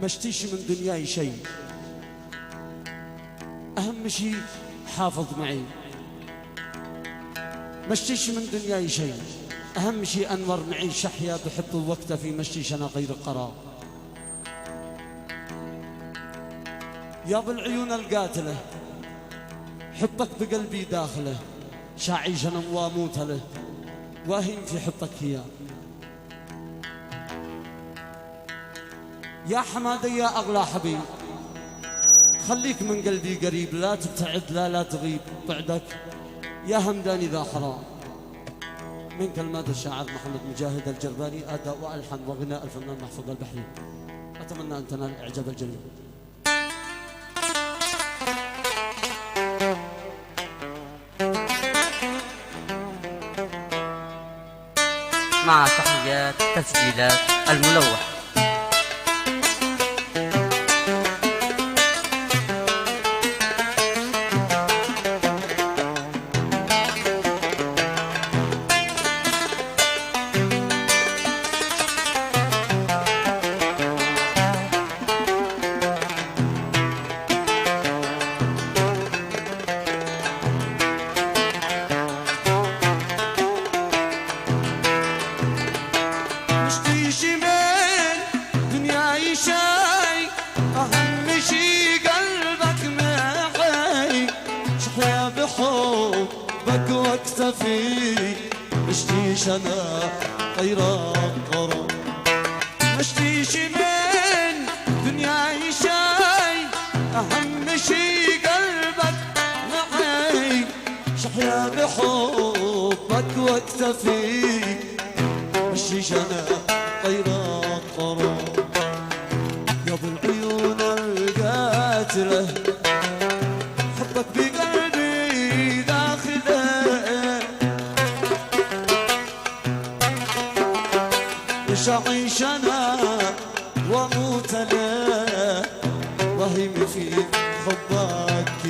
ما اشتيش من دنياي شيء، أهم شيء حافظ معي. ما اشتيش من دنياي شيء، أهم شيء أنور معي شحيا بحب الوقت في مشتيش أنا غير قرار. يا بالعيون القاتلة حبك بقلبي داخله، شاعيش أنا واموت له واهين في حبك هي. يا حمادي يا أغلى حبيب، خليك من قلبي قريب، لا تبتعد لا تغيب بعدك يا همداني ذا حرام. من كلمات الشاعر محمد مجاهد الجرباني، أداء وألحان وغناء الفنان محفوظ البحري. أتمنى أن تنال إعجاب الجميع. مع تحيات تسجيلات الملوح. بك واكتفي مشتيش انا غير قرار. مشتيش من دنياي شي، اهم شي قلبك معي. شحيا بحبك واكتفي مشتيش انا غير قرار. يا ابو العيون القاتله حبك بقلبي داخله، مش أعيش أنا وأموت أنا وهيم في حبك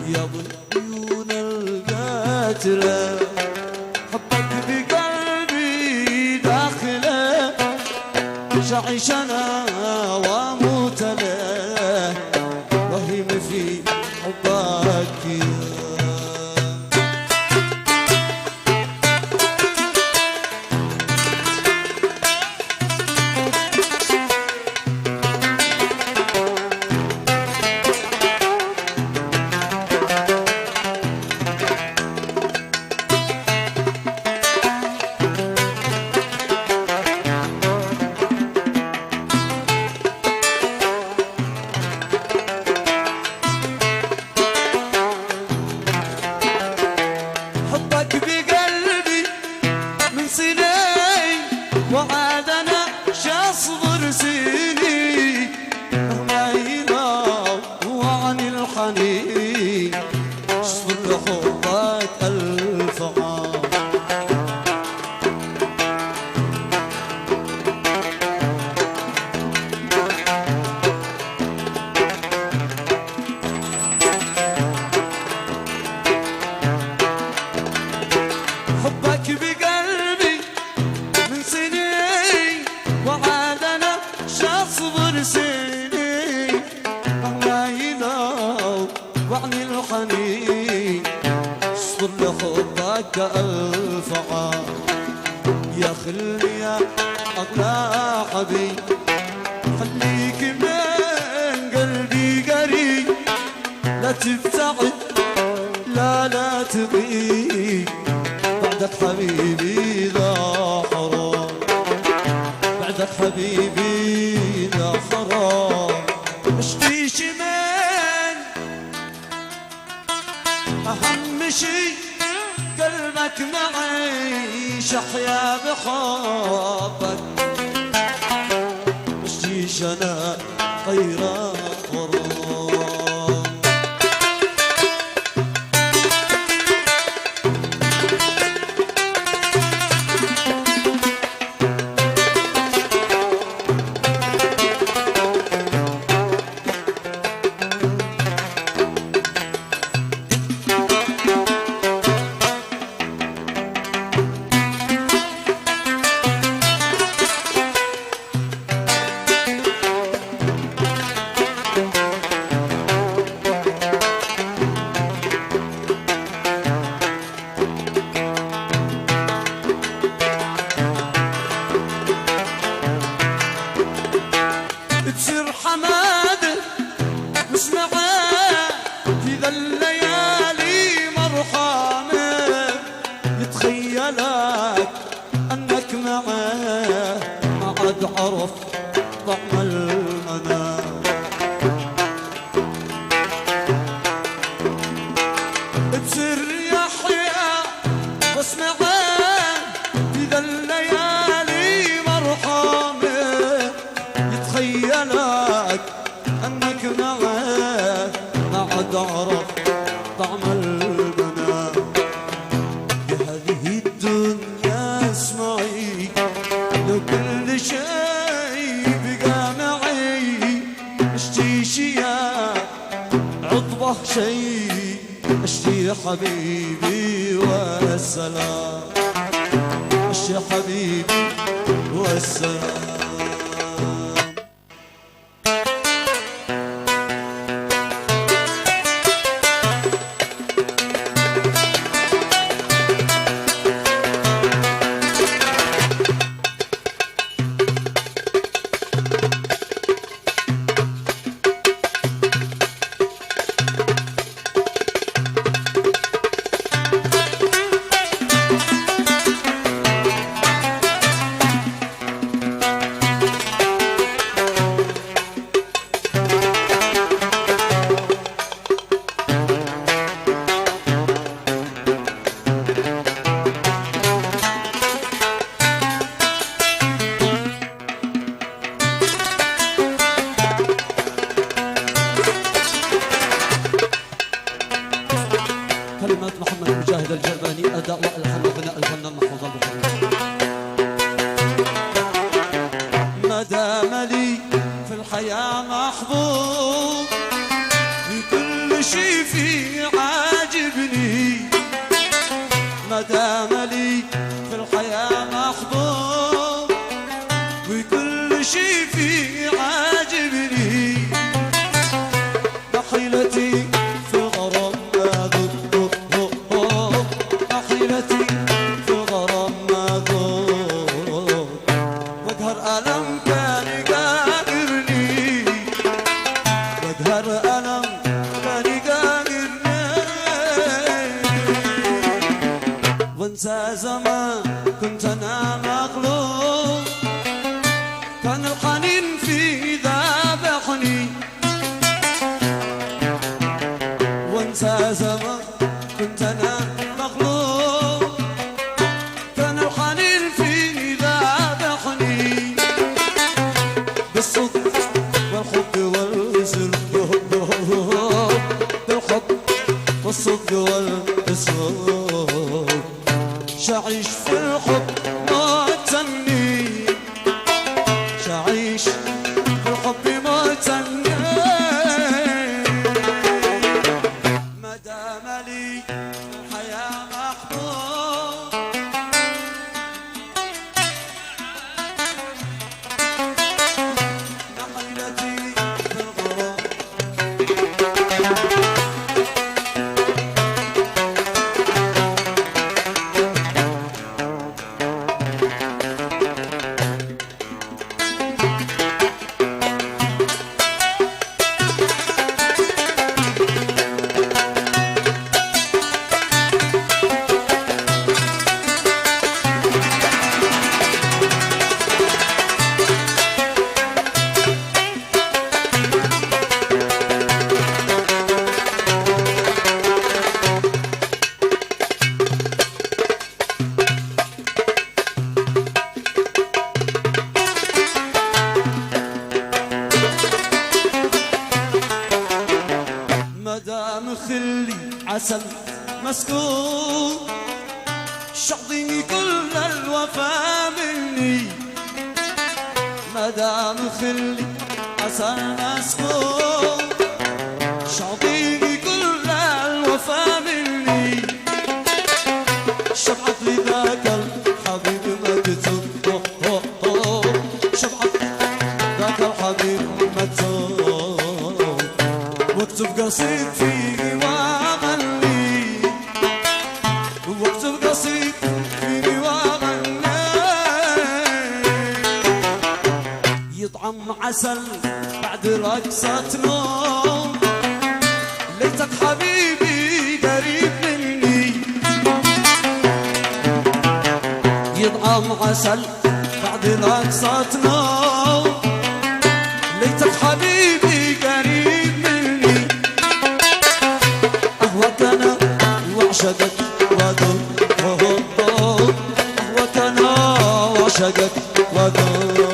يا أبو العيون القاتلة. حبك بقلبي داخله، مش أعيش أنا وأموت أنا وهيم في حبك. وعاد انا شاصبر سنين مهما ينام عن الحنين، اصبر لحبك الف عام. حبك بقلبي من سنين، وعاد انا شاصبر سنين مهما ينام وعن الحنين، اصبر لحبك الف عام. يا خلي يا اغلى حبيب، خليك من قلبي قريب، لا تبتعد لا تغيب بعدك حبيبي ذا حرام. بعدك حبيبي ذا حرام. مشتيش من أهم شي قلبك معي، شحيا بحبك مشتيش أنا غير غرام. اسمعه في ذا الليالي مرحومه يتخيلك انك معه ما عاد اعرف طعم المنى. يا هذه الدنيا اسمعي لو كل شيء بقى معي اشتي شيا عطبه شيء اشتي حبيبي والسلام اشتي حبيبي والسلام. كلمات محمد مجاهد الجرباني، أداء وألحان وغناء الفنان محفوظ البخاري. ما دام لي في الحياة محظوظ بكل شي فيه عاجبني، ما دام لي في الحياة محظوظ بكل شي فيه عاجبني، بحيلتي في الغرام حيلتي في الغرام ماذوب وقهر ألم كان يقاهرني، وقهر ألم كان يقاهرني، وانسى زمان كنت أنا مغلوب كان الحنين في ذابحني، وانسى زمان كنت أنا مغلوب كان الحنين في ذابحني، بالصدق والحب والسر بالحب والصدق والإصرار شعيش في الحب متني، شعيش في الحب متني. ما دام لي الحياة محبوب نحيلتي في الغرام. مدام خلي عسل مسكون شعطيني كل الوفا مني، مدام خلي عسل مسكون شعطيني كل الوفا مني، شبعت لي ذاك الحبيب مكتوب شبعت ذاك الحبيب مكتوب واكتب قصيد فيه واغني، واكتب قصيد فيه واغني، يطعم عسل بعد رقصة نوم ليتك حبيبي قريب مني، يطعم عسل بعد رقصة نوم ليتك حبيبي قريب مني، أهواك أنا وأعشقك وأدور عاشقك ودوب